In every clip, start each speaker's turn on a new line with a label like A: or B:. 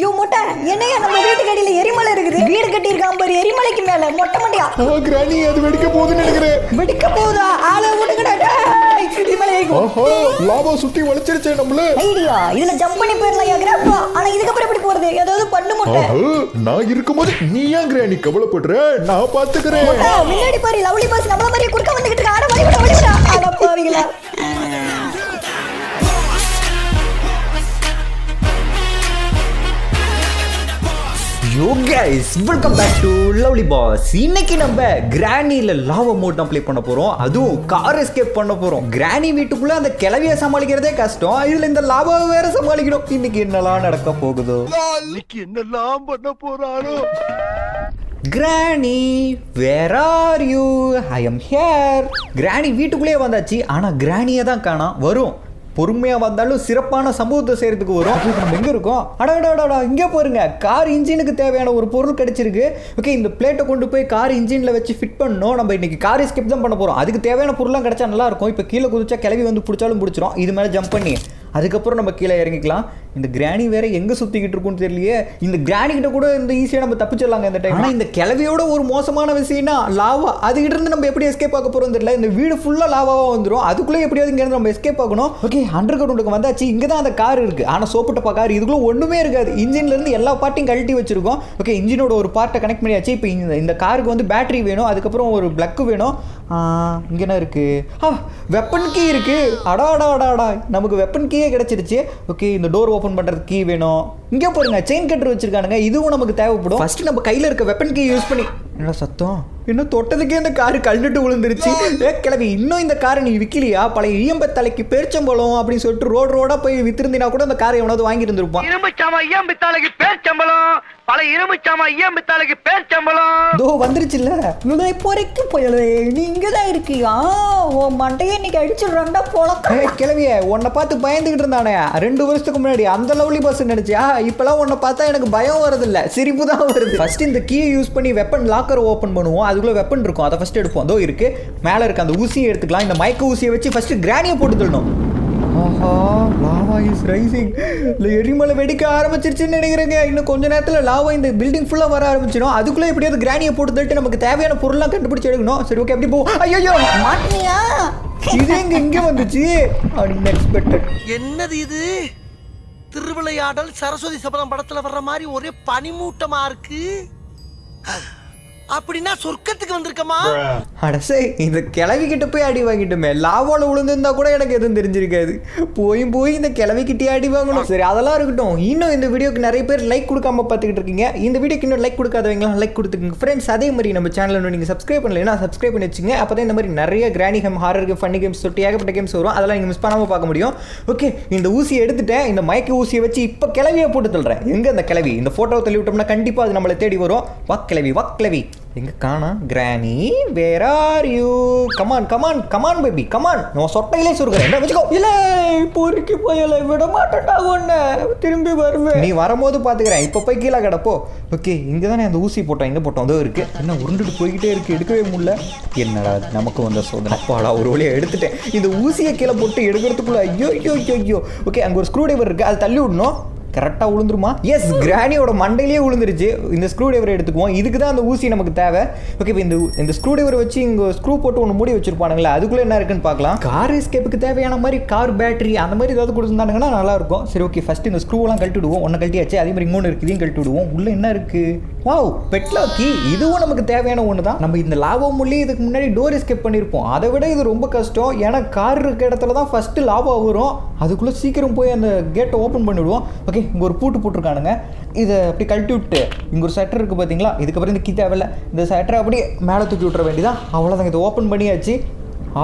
A: யோ மொட்டை என்னையா நம்ம வீட்டுக்கு அடியில எரிமலை இருக்குது. வீடு கட்டி இருக்கான் பாரு எரிமலைக்கு மேல மொட்டை மண்டியா.
B: கிராணி அது வெடிக்க போகுதுன்னு நினைக்கிறேன்.
A: வெடிக்க போகுதா? ஆளை விடுங்கடா.
B: ஓஹோ லாபா சுத்தி வளைச்சிருச்சே நம்மள.
A: ஐடியா இதுல ஜம்ப் பண்ணி போயிரலாம் யா கிராப்பா. ஆனா இதுக்கு அப்புறம் எப்படி போறது? ஏதாவது பண்ணு மொட்டை.
B: நான் இருக்கும்போது நீ ஏன் கிராணி கவலைப்படுற? நான் பாத்துக்கிறேன்.
A: மொட்டை முன்னாடி பாரு லவ்லி பாஸ் நம்மள மாதிரி குறுக்க வந்துகிட்டு இருக்க. ஆட வலிடா. ஆட பாவீங்களா?
C: Yo guys welcome back to lovely boss. இன்னைக்கு நம்ம கிராணியில் லாவா மோட் தான் ப்ளே பண்ண போகிறோம். அதுவும் கார் எஸ்கேப் பண்ண போகிறோம். கிராணி வீட்டுக்குள்ளே அந்த கிளவியை சமாளிக்கிறதே கஷ்டம், இதில் இந்த லாவாவை வேற சமாளிக்கணும். இன்னைக்கு என்னெல்லாம் நடக்க போகுதோ,
B: இன்னைக்கு என்னெல்லாம் பண்ண போறாரோ.
C: Granny where are you? I am here. Granny வீட்டுக்குள்ளேயே வந்தாச்சு, ஆனால் கிராணியை தான் காணோம். வரும் பொறுமையாக வந்தாலும் சிறப்பான சம்பவத்தை செய்கிறதுக்கு வரும். நம்ம எங்கே இருக்கோம்? அடடா இங்கே பாருங்க, கார் இன்ஜினுக்கு தேவையான ஒரு பொருள் கிடைச்சிருக்கு. ஓகே, இந்த பிளேட்டை கொண்டு போய் கார் இன்ஜினில் வச்சு ஃபிட் பண்ணணும். நம்ம இன்னைக்கு கார் எஸ்கேப் தான் பண்ண போகிறோம். அதுக்கு தேவையான பொருள்லாம் கிடைச்சா நல்லா இருக்கும். இப்போ கீழே குதிச்சா கிளவி வந்து பிடிச்சாலும் பிடிச்சிரும். இது மேலே ஜம்ப் பண்ணி அதுக்கப்புறம் நம்ம கீழே இறங்கிக்கலாம். இந்த கிராணி வேற எங்கே சுற்றிக்கிட்டு இருக்குன்னு தெரியலையே. இந்த கிராணி கிட்ட கூட இந்த ஈஸியாக நம்ம தப்பிச்சிடலாங்க இந்த டைம். ஆனால் இந்த கிளவியோட ஒரு மோசமான விஷயம்னா லாவா. அதுக்கிட்ட இருந்து நம்ம எப்படி எஸ்கேப் ஆக போகிறோம் தெரியல. இந்த வீடு ஃபுல்லாக லாவாவாக வந்துடும். அதுக்குள்ளே எப்படியாவது இங்கேருந்து நம்ம எஸ்கேப் ஆகணும். ஓகே, அண்டர் கிரவுண்டுக்கு வந்தாச்சு. இங்கே தான் அந்த கார் இருக்குது. ஆனால் சோப்புட்டப்பா கார் இதுக்குள்ளே ஒன்றுமே இருக்காது. இன்ஜின்லேருந்து எல்லா பார்ட்டையும் கழட்டி வச்சிருக்கோம். ஓகே, இன்ஜினோட ஒரு பார்ட்டை கனெக்ட் பண்ணியாச்சு. இப்போ இந்த காருக்கு வந்து பேட்டரி வேணும், அதுக்கப்புறம் ஒரு பிளக்கு வேணும். இங்கே என்ன இருக்குது? வெப்பன் கீ இருக்குது. அடாடா நமக்கு வெப்பன் கீயே கிடச்சிருச்சு. ஓகே, இந்த டோர் ஓப்பன் பண்ணுறதுக்கு கீ வேணும். இங்கே போடுங்க, செயின் கட்டர் வச்சிருக்கானுங்க, இதுவும் நமக்கு தேவைப்படும். ஃபர்ஸ்ட் நம்ம கையில் இருக்க வெப்பன் கீ யூஸ் பண்ணி. என்ன சத்தம்? இன்னும் தொட்டதுக்கே இந்த காரு கழுட்டு விழுந்துருச்சு. கிளவி இன்னும் இந்த காரை நீ விற்கலையா? பழைய இயம்ப தலைக்கு பேர்ச்சம்பளம் அப்படின்னு சொல்லிட்டு ரோடா போய் வித்திருந்தினா கூட இந்த காரை எவனாவது வாங்கி இருந்திருப்பான்.
D: இரும்புச்சாமா இயம்பித்தாளைக்கு பேர்ச்சம்பளம், பல இரும்புச்சாமா இயம்பித்தாளைக்கு பேர்ச்சம்பளம்.
C: தோ வந்துருச்சுல்ல.
A: பொறைக்கு போயலே நீ இங்கே தான் இருக்கியா? ஓ மண்டையை இன்னைக்கு அடிச்சிடுறாண்டா போல.
C: கிளவிய உன்னை பார்த்து பயந்துகிட்டு இருந்தானே 2 வருஷத்துக்கு முன்னாடி, அந்த லவ்லி பஸ் நினைச்சியா? இப்பெல்லாம் உன்னை பார்த்தா எனக்கு பயம் வரதில்ல, சிரிப்பு தான் வருது. ஃபர்ஸ்ட் இந்த கீயை யூஸ் பண்ணி வெப்பன் லாக்கரை ஓப்பன் பண்ணுவோம். அதுக்குள்ள வெப்பன் இருக்கும், அதை ஃபர்ஸ்ட் எடுப்போம். அதோ இருக்கு மேலே இருக்கு, அந்த ஊசியை எடுத்துக்கலாம். இந்த மைக்க ஊசியை வச்சு ஃபர்ஸ்ட் கிராணியை போட்டு தள்ளணும். ஆஹா, லாவா இஸ் ரைசிங். இல்லை எரிமலை வெடிக்க ஆரம்பிச்சிருச்சுன்னு நினைக்கிறேங்க. இன்னும் கொஞ்ச நேரத்தில் லாவா இந்த பில்டிங் ஃபுல்லாக வர ஆரம்பிச்சிடும். அதுக்குள்ளே எப்படியாவது கிராணியை போட்டு தள்ளிட்டு நமக்கு தேவையான பொருள்லாம் கண்டுபிடிச்சி எடுக்கணும். சரி ஓகே, எப்படி போவோம்? ஐயோ
A: மாட்டினியா?
C: இது இங்கே வந்துச்சு. அன்எக்ஸ்பெக்டட்.
D: என்னது இது? திருவிளையாடல் சரஸ்வதி சபதம் படத்துல வர்ற மாதிரி ஒரே பனிமூட்டமா இருக்கு. அப்படின்னா சொர்க்கத்துக்கு வந்திருக்கமா?
C: அடசே, இந்த கிளவி கிட்ட போய் அடி வாங்கிட்டோமே. லாவால விழுந்திருந்தா கூட எனக்கு எதுவும் தெரிஞ்சிருக்காது. போய் இந்த கிளவி கிட்டே அடி வாங்கணும். சரி அதெல்லாம் இருக்கட்டும். இன்னும் இந்த வீடியோக்கு நிறைய பேர் லைக் கொடுக்காம பார்த்துக்கிட்டு இருக்கீங்க. இந்த வீடியோக்கு இன்னும் லைக் கொடுக்காதவங்களாம் லைக் கொடுத்துக்கோங்க ஃப்ரெண்ட்ஸ். அதே மாதிரி நம்ம சேனலில் நீங்கள் சப்ஸ்கிரைப் பண்ணலைன்னா சப்ஸ்கிரைப் பண்ணி வச்சுங்க. அப்போ தான் இந்த மாதிரி நிறைய கிராணி game, horror game, funny games சொல்லிட்டு ஏகப்பட்ட கேம்ஸ் வரும். அதெல்லாம் நீங்கள் மிஸ் பண்ணாமல் பார்க்க முடியும். ஓகே, இந்த ஊசியை எடுத்துட்டேன். இந்த மைக்க ஊசியை வச்சு இப்போ கிளவியை போட்டு தள்ளுறேன். எங்கே அந்த கிளவி? இந்த ஃபோட்டோவை தள்ளி விட்டோம்னா கண்டிப்பாக அது நம்மளை தேடி வரும். வா கிளவி எங்க காணா? Granny where are you? Come on baby come on. நான் சொட்டையிலே சுருக்கிறேன், என்ன வச்சுக்கோ. இல்லை பொறுக்கி போயலை விட மாட்டேன்டா ஒன்று. திரும்பி வருவேன், நீ வரும்போது பார்த்துக்கிறேன். இப்போ போய் கீழே கிடப்போ. ஓகே, இங்கே தானே அந்த ஊசி போட்டோம். எங்கே போட்டோம்? அதோ இருக்குது. என்ன உருண்டுட்டு போய்கிட்டே இருக்குது, எடுக்கவே முடியல. என்னடா நமக்கு வந்த சோதனை. அப்பாடா ஒரு வழியாக எடுத்துட்டேன். இந்த ஊசியை கீழே போட்டு எடுக்கிறதுக்குள்ள ஐயோ. ஓகே, அங்கே ஒரு ஸ்க்ரூ டிரைவர் இருக்குது, அதை தள்ளி விடணும். கரெக்டாக விழுந்துருமா? எஸ், கிராணியோட மண்டையிலேயே விழுந்துருச்சு. இந்த ஸ்க்ரூ டிரைவரை எடுத்துக்குவோம். இதுக்கு தான் அந்த ஊசி நமக்கு தேவை. ஓகே, இப்போ இந்த ஸ்க்ரூ டிரைவரை வச்சு இங்கே ஸ்க்ரூ போட்டு ஒன்று மூடி வச்சிருப்பானுங்களா, அதுக்குள்ளே என்ன இருக்குன்னு பார்க்கலாம். கார் எஸ்கேப்புக்கு தேவையான மாதிரி கார் பேட்டரி அந்த மாதிரி ஏதாவது கொடுத்துருந்தாங்கன்னா நல்லாயிருக்கும். சரி ஓகே, ஃபஸ்ட்டு இந்த ஸ்க்ரூவெல்லாம் கழட்டி விடுவோம். ஒன்று கழட்டியாச்சு. அதே மாதிரி இன்னொன்று இருக்குது, இதையும் கழட்டி விடுவோம். உள்ளே என்ன இருக்குது? வாவ், பெட்லாக்கி. இதுவும் நமக்கு தேவையான ஒன்று தான். நம்ம இந்த லாவா மூலி இதுக்கு முன்னாடி டோர் எஸ்கேப் பண்ணியிருப்போம். அதை விட இது ரொம்ப கஷ்டம். ஏன்னா கார் இருக்க இடத்துல தான் ஃபஸ்ட்டு லாவா வரும். அதுக்குள்ளே சீக்கிரம் போய் அந்த கேட்டை ஓப்பன் பண்ணிவிடுவோம். ஓகே, இங்கே ஒரு பூட்டு போட்டிருக்கானுங்க. இதை அப்படி கழட்டி விட்டு இங்கே ஒரு சட்டர் இருக்குது பார்த்தீங்களா? இதுக்கப்புறம் இந்த கீ தேவையில்லை. இந்த சட்டரை அப்படியே மேலே தூக்கி விட்டுற வேண்டியதான். அவ்வளோதாங்க, இதை ஓப்பன் பண்ணியாச்சு.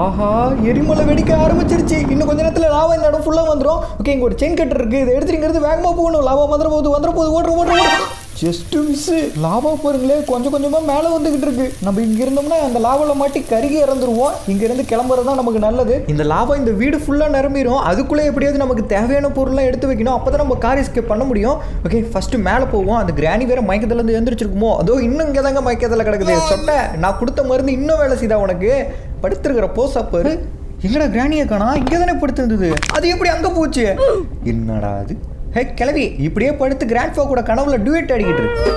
C: ஆஹா, எரிமலை வெடிக்க ஆரம்பிச்சிருச்சு. இன்னும் கொஞ்ச நேரத்தில் லாவா இந்த இடம் ஃபுல்லாக வந்துடும். ஓகே, இங்கே ஒரு செயின் கட்டர் இருக்குது. இதை எடுத்துங்கிறது வேகமாக போகணும். லாவா வந்துட போகுது ஓடுற ஜஸ்ட் மிஸ்ஸு. லாவா பாருங்களே, கொஞ்சம் கொஞ்சமாக மேலே வந்துக்கிட்டு இருக்கு. நம்ம இங்கே இருந்தோம்னா அந்த லாவாவில் மாட்டி கருகி இறந்துருவோம். இங்கேருந்து கிளம்புறது தான் நமக்கு நல்லது. இந்த லாவா இந்த வீடு ஃபுல்லாக நிரம்பிடும். அதுக்குள்ளே எப்படியாவது நமக்கு தேவையான பொருள்லாம் எடுத்து வைக்கணும். அப்போ தான் நம்ம கார் எஸ்கேப் பண்ண முடியும். ஓகே, ஃபஸ்ட்டு மேலே போவோம். அந்த கிராணி வேறு மயக்கத்துலேருந்து எழுந்திரிச்சிருக்குமோ? அதோ இன்னும் இங்கே தாங்க மயக்கத்தில் கிடக்குது. சொட்டை, நான் கொடுத்த மருந்து இன்னும் வேலை செய்தா உனக்கு? படுத்துருக்கிற போசாப்பாரு. எங்கடா கிராணியை காணா? இங்கே தானே படுத்துருந்தது. அது எப்படி அங்கே போச்சு? என்னடா அது? ஹே கிளவி, இப்படியே படுத்து கிராண்ட்ஃபா கூட கனவுல டுயட் அடிக்கிட்டு இருக்கு.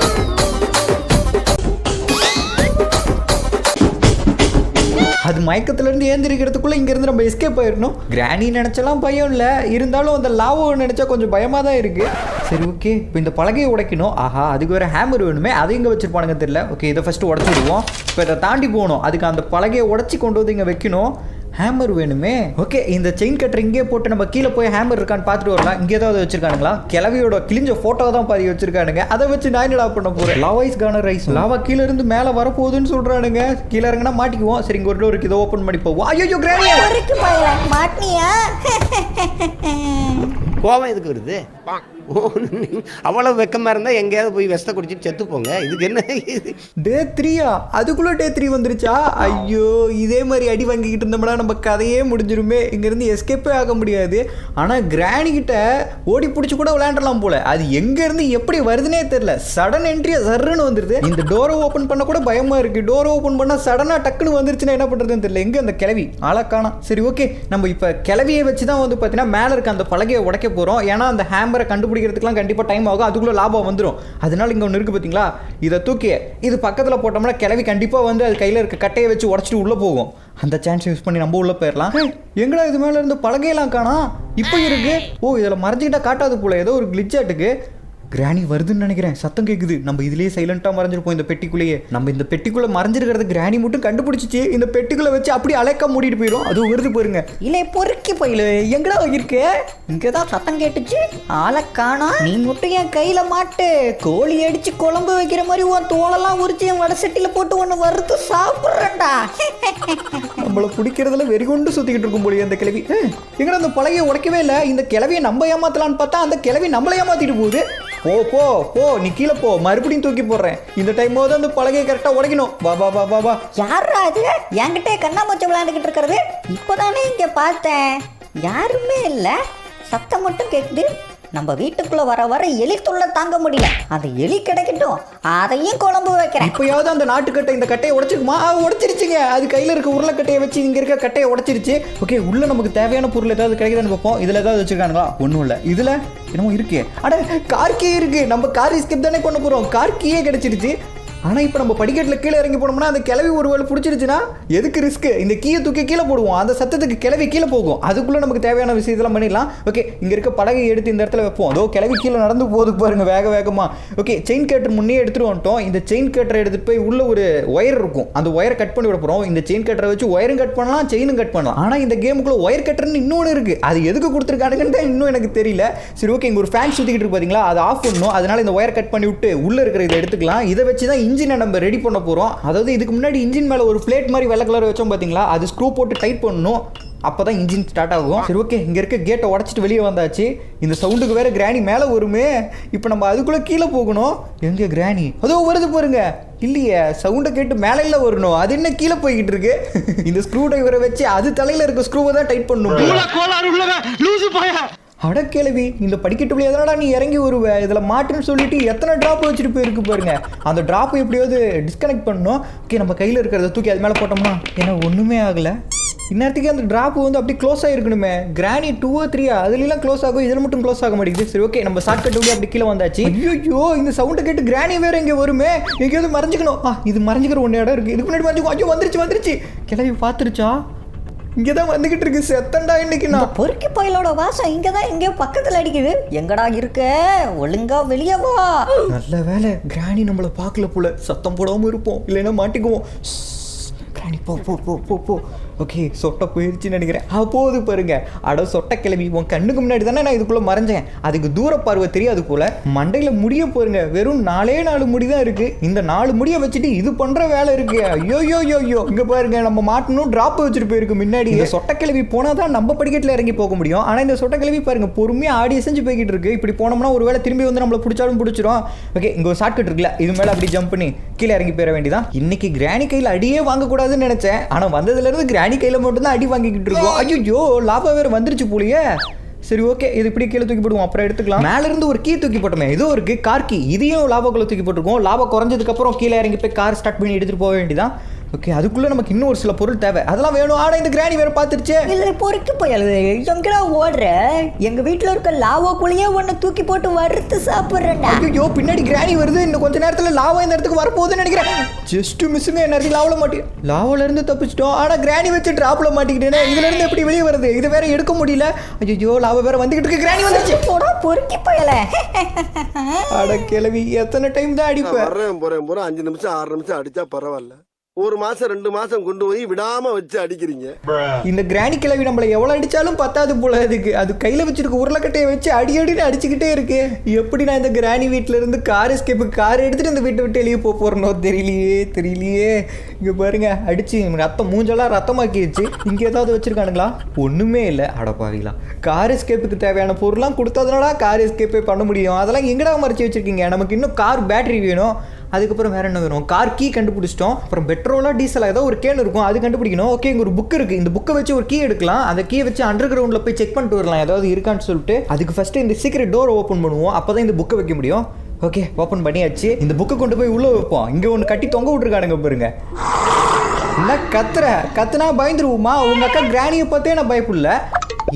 C: அது மயக்கத்துலேருந்து ஏந்திரிக்கிறதுக்குள்ள இங்கேருந்து நம்ம எஸ்கேப் ஆயிடணும். கிராணி நினச்சலாம் பயம் இல்லை, இருந்தாலும் அந்த லாவோ நினச்சா கொஞ்சம் பயமாக தான் இருக்குது. சரி ஓகே, இப்போ இந்த பலகையை உடைக்கணும். ஆஹா, அதுக்கு வேறு ஹேமர் வேணுமே, அதை இங்கே வச்சுருப்பானுங்க தெரியல. ஓகே, இதை ஃபஸ்ட்டு உடச்சி விடுவோம். இப்போ இதை தாண்டி போகணும், அதுக்கு அந்த பலகையை உடச்சி கொண்டு வந்து இங்கே வைக்கணும். ஹேமர் வேணுமே. ஓகே, இந்த செயின் கட்டர் இங்கே போட்டு நம்ம கீழே போய் ஹேமர் இருக்கான்னு பார்த்துட்டு வரலாம். இங்கே ஏதாவது வச்சிருக்கானுங்களா? கிளவியோட கிழிஞ்ச ஃபோட்டோ தான் பாதி வச்சிருக்கானுங்க. அதை வச்சு நான் என்னடா பண்ண போகிறேன்? லாவாய்ஸ் கான ரைஸ், லாவா கீழே இருந்து மேலே வரப்போகுதுன்னு சொல்கிறானுங்க. கீழே இறங்கினா மாட்டிக்குவோம். சரி, இங்கே ஒரு டோர் இருக்கு, இதை ஓப்பன் பண்ணி போவோம். ஐயோ கிராணி,
A: மாட்டினியா?
E: கோவம் எதுக்கு வருது? அவ்வளவு வெக்கமா இருந்தா எங்கேயாவது போய் வெஸ்த குடிச்சிட்டு செத்து போங்க. இதுக்கு என்ன
C: டே 3யா? அதுக்குள்ள டே 3 வந்துருச்சா? ஐயோ, இதே மாதிரி அடி வாங்கிக்கிட்டு இருந்தோம்னா நம்ம கதையே முடிஞ்சிருமே. இங்கேருந்து எஸ்கேப்பே ஆக முடியாது. ஆனால் கிராணி கிட்ட ஓடி பிடிச்சி கூட விளையாண்டலாம் போல. அது எங்கேருந்து எப்படி வருதுன்னே தெரியல. சடன் என்ட்ரியா சர்ன்னு வந்துருது. இந்த டோரை ஓப்பன் பண்ண கூட பயமா இருக்கு. டோரை ஓப்பன் பண்ணால் சடனாக டக்குன்னு வந்துருச்சுன்னா என்ன பண்ணுறதுன்னு தெரியல. எங்கே அந்த கிளவி ஆளக்கானா? சரி ஓகே, நம்ம இப்போ கிளவியை வச்சு தான் வந்து பார்த்தீங்கன்னா மேலே இருக்க அந்த பலகையை உடைக்க போகிறோம். ஏன்னா அந்த ஹேமரை கண்டுபிடிக்கிறதுக்குலாம் கண்டிப்பாக டைம் ஆகும். அதுக்குள்ளே லாபம் வந்துடும். அதனால இங்கே ஒன்று இருக்குது பார்த்தீங்களா, இதை தூக்கி இது பக்கத்தில் போட்டோம்னா கிளவி கண்டிப்பாக வந்து அது கையில் இருக்க கட்டையை வச்சு உடச்சிட்டு உள்ளே போகும். அந்த சான்ஸ் யூஸ் பண்ணி நம்ம உள்ளே போயிடலாம். எங்கடா இது மேலே இருந்து பலகையெல்லாம் காணா? இப்போ இருக்கு. ஓ, இதில் மறைஞ்சிக்கிட்டா காட்டாது போல. ஏதோ ஒரு கிளிச்சாட்டுக்கு கிராணி வருதுன்னு நினைக்கிறேன். சத்தம் கேட்குது. நம்ம இதுலேயே சைலண்டாக மறைஞ்சிருப்போம் இந்த பெட்டிக்குள்ளேயே. நம்ம இந்த பெட்டிக்குள்ளே மறைஞ்சிருக்கிறது கிராணி மட்டும் கண்டுபிடிச்சிச்சு. இந்த பெட்டிக்குள்ளே வச்சு அப்படியே அலைக்க மூடிட்டு போயிடும். அதுவும் வருது பாருங்க.
A: இல்லை பொறுக்கி போயில எங்கடா இருக்கு? இங்கே தான் சத்தம் கேட்டுச்சு, ஆளை காணா. நீ மட்டும் என் கையில் மாட்டு. கோழி அடிச்சு குழம்பு வைக்கிற மாதிரி உன் தோலெல்லாம் உரிச்சு என் வடை சட்டியில் போட்டு ஒன்று வறுத்து சாப்பிட்றேன்டா.
C: நம்மளை பிடிக்கிறதுல வெறி கொண்டு சுற்றிக்கிட்டு இருக்கும் போலியே அந்த கிளவி. எங்கடா அந்த பழைய உடைக்கவே இல்லை. இந்த கிளவியை நம்ம ஏமாத்தலான்னு பார்த்தா அந்த கிளவி நம்மளை ஏமாத்திட்டு போகுது. போ போ போ, நீ கீழே போ, மறுபடியும் தூக்கி போடுறேன். இந்த டைம் போது அந்த பலகையை கரெக்டாக உடைக்கணும். வா வா வா வா வா.
A: யாரா அது என்கிட்ட கண்ணாமூச்சி விளையாண்டுக்கிட்டு இருக்கிறது? இப்போதானே இங்கே பார்த்தேன். யாருமே இல்லை, சத்தம் மட்டும் கேட்குது. நம்ம வீட்டுக்குள்ள வர வர எலி தொல்லை தாங்க முடியல. அந்த எலி கிடைக்கட்டும், அதையும் குழம்பு வைக்கிறேன்.
C: இப்போயாவது அந்த நாட்டுக்கட்டை இந்த கட்டையை உடைச்சிருக்குமா? உடைச்சிருச்சுங்க. அது கையில் இருக்க உருளைக்கட்டையை வச்சு இங்கே இருக்க கட்டையை உடைச்சிருச்சு. ஓகே, உள்ள நமக்கு தேவையான பொருள் ஏதாவது கிடைக்குதான்னு பார்ப்போம். இதில் ஏதாவது வச்சிருக்காங்களா? ஒன்றும் இல்லை. இதில் என்னமோ இருக்கு. அட, கார்கே இருக்கு. நம்ம கார் எஸ்கேப் தானே பண்ண போகிறோம். கார்கியே கிடைச்சிருச்சு. ஆனால் இப்போ நம்ம படிக்கட்டில் கீழே இறங்கி போனோம்னா அந்த கிளவி ஒரு வேலை பிடிச்சிருச்சுன்னா எதுக்கு ரிஸ்க்கு? இந்த கீயை தூக்கி கீழே போடுவோம். அந்த சத்தத்துக்கு கிளவி கீழே போகும். அதுக்குள்ளே நமக்கு தேவையான விஷயத்தெல்லாம் பண்ணிடலாம். ஓகே, இங்கே இருக்க படகை எடுத்து இந்த இடத்துல வைப்போம். அதோ கிளவி கீழே நடந்து போகுது பாருங்க, வேக வேகமாக. ஓகே, செயின் கேட்டர் முன்னே எடுத்துகிட்டு வந்துட்டோம். இந்த செயின் கேட்டரை எடுத்துகிட்டு போய் உள்ள ஒரு ஒயர் இருக்கும், அந்த ஒயரை கட் பண்ணி விட போகிறோம். இந்த செயின் கேட்டரை வச்சு ஒயரும் கட் பண்ணலாம், செயினும் கட் பண்ணலாம். ஆனால் இந்த கேமுக்குள்ள ஒயர் கட்டர்னு இன்னொன்று இருக்குது. அது எதுக்கு கொடுத்துருக்கானுங்கன்னு இன்னும் எனக்கு தெரியல. சரி ஓகே, இங்கே ஒரு ஃபேன் சுற்றிக்கிட்டு இருக்கு பார்த்தீங்களா, அது ஆஃப் பண்ணணும். அதனால இந்த ஒயர் கட் பண்ணி விட்டு உள்ளே இருக்கிற இதை எடுத்துக்கலாம். இதை வச்சு தான் இன்ஜினை நம்ம ரெடி பண்ண போறோம். அதாவது இதுக்கு முன்னாடி இன்ஜின் மேல ஒரு பிளேட் மாதிரி வெள்ளை கலர் வச்சோம் பாத்தீங்களா, அது ஸ்க்ரூ போட்டு டைட் பண்ணணும். அப்பதான் இன்ஜின் ஸ்டார்ட் ஆகும். சரி ஓகே, இங்க இருக்க கேட்டை உடைச்சிட்டு வெளியே வந்தாச்சு. இந்த சவுண்டுக்கு வேற கிராணி மேல வருமே. இப்போ நம்ம அதுக்குள்ள கீழே போகணும். எங்க கிராணி? அதோ வருது பாருங்க. இல்லையே, சவுண்டை கேட்டு மேல இல்ல வரணும். அது என்ன கீழே போய்கிட்டு இருக்கு? இந்த ஸ்க்ரூ டிரைவரை வச்சு அது தலையில இருக்க ஸ்க்ரூவை தான் டைட் பண்ணணும். அடக்கிழவி, இந்த படிக்கட்டு வழியா தானடா நீ இறங்கி வருவ. இதில் மாட்டுன்னு சொல்லிட்டு எத்தனை ட்ராப் வச்சுட்டு போயிருக்கு பாருங்க. அந்த ட்ராப்பை எப்படியாவது டிஸ்கனெக்ட் பண்ணணும். ஓகே, நம்ம கையில் இருக்கிறத தூக்கி அது மேலே போட்டோம்னா ஏன்னா ஒன்றுமே ஆகலை. இந்நேரத்துக்கு அந்த ட்ராப் வந்து அப்படி க்ளோஸ் ஆகிருக்கணுமே. கிராணி 2 or 3 அதுலாம் க்ளோஸ் ஆகும், இதில் மட்டும் க்ளோஸ் ஆக மாட்டேங்குது. சரி ஓகே, நம்ம ஷார்ட் கட் அப்படி கீழே வந்தாச்சு. ஐயோ, இந்த சவுண்டை கேட்டு கிராணி வேற இங்கே வருமே. எங்கேயாவது மறைஞ்சிக்கணும். இது மறைஞ்சிக்கிற ஒன்று இடம் இருக்குது. இதுக்கு முன்னாடி மறைஞ்சிக்கும். ஐயோ, வந்துருச்சு. கிளவி பார்த்துருச்சா? இங்கே தான் வந்துகிட்டு இருக்கு. செத்தண்டா இன்னைக்கு நான்.
A: பொறுக்கி புயலோட வாசம் இங்கே தான் எங்கேயோ பக்கத்தில் அடிக்குது. எங்கடா இருக்க? ஒழுங்கா வெளியே வா.
C: நல்ல வேலை, கிராணி நம்மளை பார்க்கல போல. சத்தம் போடாமல் இருப்போம், இல்லைன்னா மாட்டிக்குவோம். கிராணி போ போ போ போ போ. ஓகே, சொட்டை போயிடுச்சுன்னு நினைக்கிறேன். போது பாருங்க. அட சொட்டை கிளம்பி, உன் கண்ணுக்கு முன்னாடி தானே நான் இதுக்குள்ளே மறைஞ்சேன். அதுக்கு தூர பார்வை தெரியாது போல. மண்டையில் முடிய போருங்க, வெறும் 4 முடி தான் இருக்குது. இந்த 4 முடியை வச்சுட்டு இது பண்ணுற வேலை இருக்கு. ஐயோ, இங்கே பாருங்க, நம்ம மாட்டணும். ட்ராப் வச்சுட்டு போயிருக்கு முன்னாடி. இந்த சொட்டை கிளவி போனால் தான் நம்ம படிக்கட்டில் இறங்கி போக முடியும். ஆனால் இந்த சொட்டை கிளவி பாருங்க, பொறுமையாக ஆடி செஞ்சு போய்கிட்டு இருக்கு. இப்படி போனோம்னா ஒரு வேளை திரும்பி வந்து நம்மளை பிடிச்சாலும் பிடிச்சிரும். ஓகே, இங்கே ஒரு ஷார்ட் கட் இருக்குல்ல, இது மேலே அப்படி ஜம்ப் பண்ணி கீழே இறங்கி போயிட வேண்டியதான். இன்னைக்கு கிராணி கையில் அடியே வாங்கக்கூடாதுன்னு நினைச்சேன். ஆனால் வந்ததுலேருந்து கிராணி கையில் மட்டும் தான் அடி வாங்கிக்கிட்டு இருக்கோம். ஐயோ, லாபா வேற வந்துருச்சு போலியே. சரி ஓகே, இது இப்படி கீழே தூக்கி போடுவோம், அப்புறம் எடுத்துக்கலாம். மேல இருந்து ஒரு கீ தூக்கி போட்டோமே, இதோ இருக்கு கார் கீ. இதையும் லாபாக்குள்ள தூக்கி போட்டுருக்கோம். லாபா குறைஞ்சதுக்கு அப்புறம் கீழே இறங்கி போய் கார் ஸ்டார்ட் பண்ணி எடுத்துட்டு போக வேண்டியதான். ஓகே அதுக்குள்ளே நமக்கு இன்னும் ஒரு சில பொருள் தேவை, அதெல்லாம் வேணும். ஆனால் இந்த கிராணி வேறு பார்த்துருச்சு.
A: இல்லை பொறுக்கி போயல எங்கடா ஓடுற? எங்கள் வீட்டில் இருக்க லாவோக்குள்ளேயே ஒன்று தூக்கி போட்டு வறுத்து சாப்பிட்றேன்டா.
C: ஐயோ பின்னாடி கிராணி வருது, இன்னும் கொஞ்ச நேரத்தில் லாவா இந்த இடத்துக்கு வரப்போகுதுன்னு நினைக்கிறேன். ஜஸ்ட் மிஸ்ஸுங்க, என்ன லாவில் லாவில் இருந்து தப்பிச்சிட்டோம். ஆனால் கிராணி வச்சு ட்ராப்ல மாட்டிக்கிட்டேனே, இதுல இருந்து எப்படி வெளியே வருது? இது வேற எடுக்க முடியல. ஐயோ லாவா வேற வந்துகிட்டு இருக்கு. கிராணி வந்துச்சு.
A: போடா பொறுக்கி போயல.
C: அட கிளவி, எத்தனை டைம் தான் அடிப்பேன்?
D: போறேன் 5 நிமிஷம் 6 நிமிஷம் அடிச்சா பரவாயில்ல. 1 மாசம் 2 மாசம் கொண்டு போய் விடாம வச்சு அடிக்கிறீங்க.
C: இந்த கிராணி கிளவி நம்மளை எவ்வளோ அடிச்சாலும் பத்தாது போல அதுக்கு. அது கையில் வச்சிருக்க உருளைக்கட்டையை வச்சு அடின்னு அடிச்சுக்கிட்டே இருக்கு. எப்படி நான் இந்த கிராணி வீட்டில இருந்து கார் எஸ்கேப்பு கார் எடுத்துட்டு இந்த வீட்டை விட்டு வெளியே போறனோ தெரியலையே. இங்க பாருங்க, அடிச்சு ரத்தம் மூஞ்செல்லாம் ரத்தமாக்கிடுச்சு. இங்க ஏதாவது வச்சிருக்கானுங்களா? ஒண்ணுமே இல்லை. அடப்பாவீங்களா, கார் எஸ்கேப்புக்கு தேவையான பொருள்லாம் கொடுத்ததுனால கார் எஸ்கேப்பே பண்ண முடியும். அதெல்லாம் எங்கடா மறைச்சி வச்சிருக்கீங்க? நமக்கு இன்னும் கார் பேட்டரி வேணும். அதுக்கப்புறம் வேற என்ன வேணும்? கார் கீ கண்டுபிடிச்சிட்டோம். அப்புறம் பெட்ரோலா டீசலா ஏதோ ஒரு கேன் இருக்கும், அது கண்டுபிடிக்கணும். ஓகே, இங்க ஒரு புக் இருக்கு. இந்த புக்கை வச்சு ஒரு கீ எடுக்கலாம். அந்த கீயை வச்சு அண்டர் கிரவுண்ட்ல போய் செக் பண்ணிட்டு வரலாம் ஏதாவது இருக்கான்னு சொல்லிட்டு. அதுக்கு ஃபர்ஸ்ட் இந்த சீக்கிரம் டோர் ஓப்பன் பண்ணுவோம், அப்பதான் இந்த புக்கை வைக்க முடியும். ஓகே, ஓப்பன் பண்ணியாச்சு. இந்த புக்கை கொண்டு போய் உள்ள வைப்போம். இங்க ஒன்று கட்டி தொங்க விட்டுருக்கானுங்க பாருங்க. என்ன கத்துனா பயந்துருவோமா? உங்க அக்கா கிராணியை பார்த்தே நான் பயப்படல.